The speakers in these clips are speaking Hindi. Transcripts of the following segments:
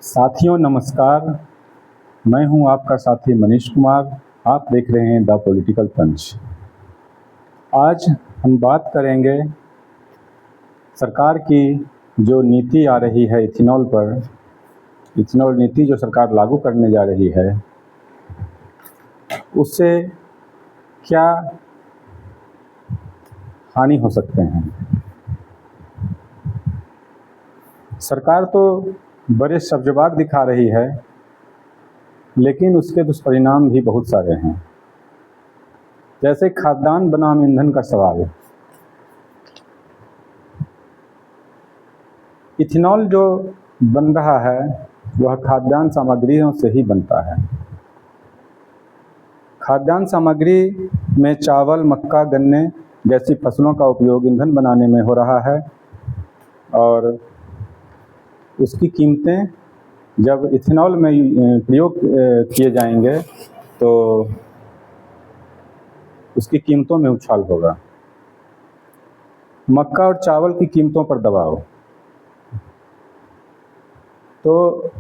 साथियों नमस्कार। मैं हूं आपका साथी मनीष कुमार। आप देख रहे हैं द पॉलिटिकल पंच। आज हम बात करेंगे सरकार की जो नीति आ रही है इथेनॉल पर। इथेनॉल नीति जो सरकार लागू करने जा रही है उससे क्या हानि हो सकते हैं। सरकार तो बड़े सब्जबाग दिखा रही है, लेकिन उसके दुष्परिणाम भी बहुत सारे हैं। जैसे खाद्यान्न बनाम ईंधन का सवाल। इथेनॉल जो बन रहा है वह खाद्यान्न सामग्रियों से ही बनता है। खाद्यान्न सामग्री में चावल, मक्का, गन्ने जैसी फसलों का उपयोग ईंधन बनाने में हो रहा है और उसकी कीमतें जब इथेनॉल में प्रयोग किए जाएंगे तो उसकी कीमतों में उछाल होगा। मक्का और चावल की कीमतों पर दबाव। तो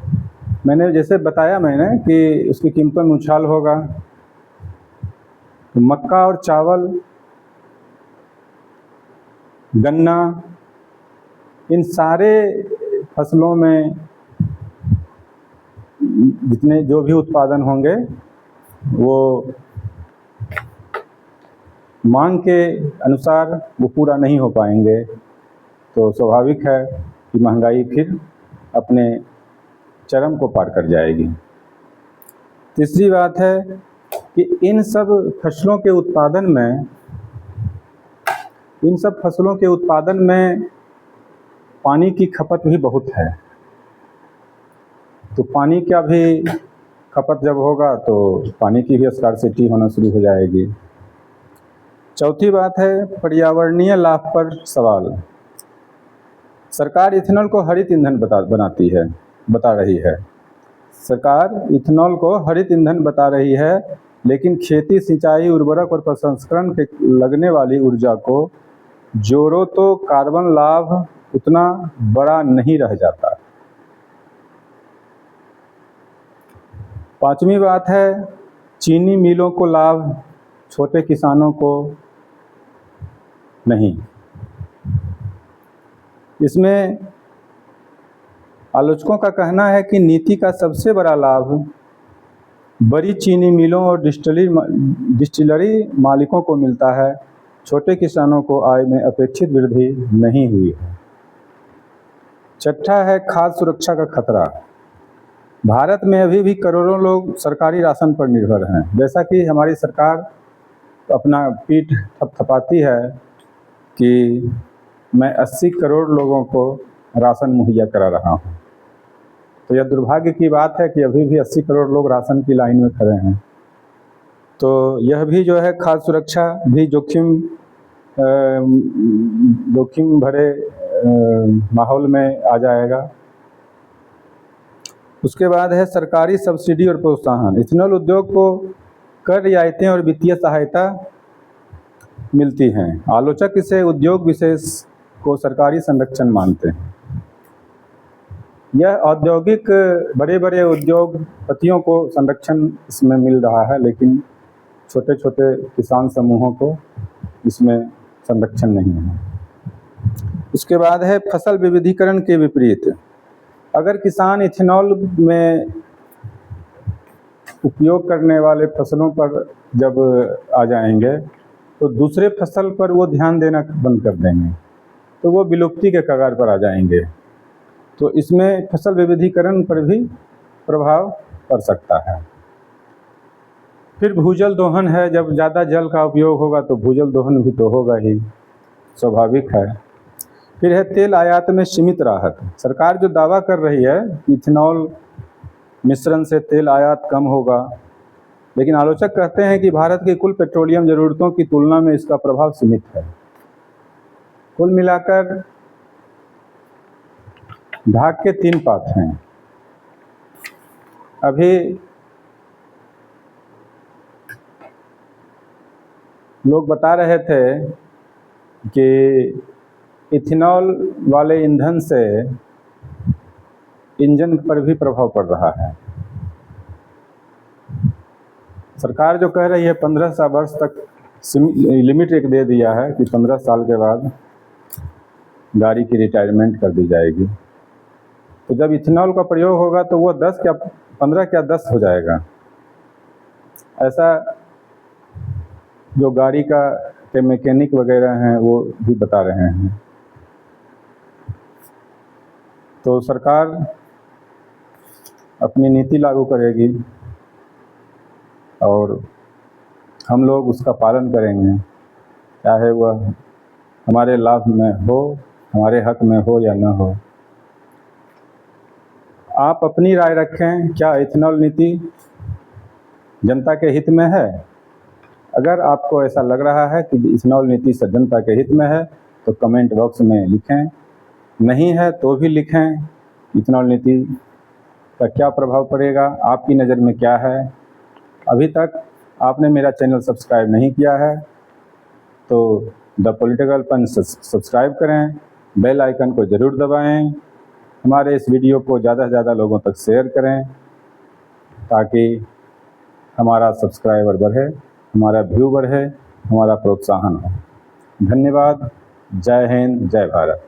मैंने जैसे बताया कि उसकी कीमतों में उछाल होगा। मक्का और चावल, गन्ना, इन सारे फसलों में जितने जो भी उत्पादन होंगे वो मांग के अनुसार वो पूरा नहीं हो पाएंगे, तो स्वाभाविक है कि महंगाई फिर अपने चरम को पार कर जाएगी। तीसरी बात है कि इन सब फसलों के उत्पादन में पानी की खपत भी बहुत है। तो पानी का भी खपत जब होगा तो पानी की भी स्कार्सिटी होना शुरू हो जाएगी। चौथी बात है पर्यावरणीय लाभ पर सवाल। सरकार इथेनॉल को हरित ईंधन बता रही है। सरकार इथेनॉल को हरित ईंधन बता रही है, लेकिन खेती, सिंचाई, उर्वरक और प्रसंस्करण के लगने वाली ऊर्जा को जोड़ो तो कार्बन लाभ उतना बड़ा नहीं रह जाता। पांचवी बात है चीनी मिलों को लाभ, छोटे किसानों को नहीं। इसमें आलोचकों का कहना है कि नीति का सबसे बड़ा लाभ बड़ी चीनी मिलों और डिस्टिलरी मालिकों को मिलता है। छोटे किसानों को आय में अपेक्षित वृद्धि नहीं हुई है। छठा है खाद्य सुरक्षा का खतरा। भारत में अभी भी करोड़ों लोग सरकारी राशन पर निर्भर हैं। जैसा कि हमारी सरकार अपना पीठ थपथपाती है कि मैं 80 करोड़ लोगों को राशन मुहैया करा रहा हूँ, तो यह दुर्भाग्य की बात है कि अभी भी 80 करोड़ लोग राशन की लाइन में खड़े हैं। तो यह भी जो है खाद्य सुरक्षा भी जोखिम भरे माहौल में आ जाएगा। उसके बाद है सरकारी सब्सिडी और प्रोत्साहन। इथेनॉल उद्योग को कर रियायतें और वित्तीय सहायता मिलती हैं। आलोचक इसे उद्योग विशेष को सरकारी संरक्षण मानते हैं। यह औद्योगिक बड़े बड़े उद्योगपतियों को संरक्षण इसमें मिल रहा है, लेकिन छोटे छोटे किसान समूहों को इसमें संरक्षण नहीं है। उसके बाद है फसल विविधीकरण के विपरीत। अगर किसान इथेनॉल में उपयोग करने वाले फसलों पर जब आ जाएंगे तो दूसरे फसल पर वो ध्यान देना बंद कर देंगे, तो वो विलुप्ति के कगार पर आ जाएंगे। तो इसमें फसल विविधीकरण पर भी प्रभाव पड़ सकता है। फिर भूजल दोहन है। जब ज़्यादा जल का उपयोग होगा तो भूजल दोहन भी तो होगा ही, स्वाभाविक है। फिर है तेल आयात में सीमित राहत। सरकार जो दावा कर रही है इथेनॉल मिश्रण से तेल आयात कम होगा, लेकिन आलोचक कहते हैं कि भारत की कुल पेट्रोलियम ज़रूरतों की तुलना में इसका प्रभाव सीमित है। कुल मिलाकर ढाक के 3 पात हैं। अभी लोग बता रहे थे कि इथेनॉल वाले ईंधन से इंजन पर भी प्रभाव पड़ रहा है। सरकार जो कह रही है 15 वर्ष तक लिमिट एक दे दिया है कि 15 साल के बाद गाड़ी की रिटायरमेंट कर दी जाएगी। तो जब इथेनॉल का प्रयोग होगा तो वो 10 क्या 15 क्या 10 हो जाएगा। ऐसा जो गाड़ी के मैकेनिक वगैरह हैं वो भी बता रहे हैं। तो सरकार अपनी नीति लागू करेगी और हम लोग उसका पालन करेंगे, चाहे वह हमारे लाभ में हो, हमारे हक में हो या न हो। आप अपनी राय रखें, क्या इथेनॉल नीति जनता के हित में है? अगर आपको ऐसा लग रहा है कि इथेनॉल नीति जनता के हित में है तो कमेंट बॉक्स में लिखें, नहीं है तो भी लिखें इथेनॉल नीति का क्या प्रभाव पड़ेगा, आपकी नज़र में क्या है। अभी तक आपने मेरा चैनल सब्सक्राइब नहीं किया है तो द पॉलिटिकल पंच सब्सक्राइब करें, बेल आइकन को ज़रूर दबाएं, हमारे इस वीडियो को ज़्यादा से ज़्यादा लोगों तक शेयर करें ताकि हमारा सब्सक्राइबर बढ़े, हमारा व्यू बढ़े, हमारा प्रोत्साहन हो। धन्यवाद। जय हिंद, जय भारत।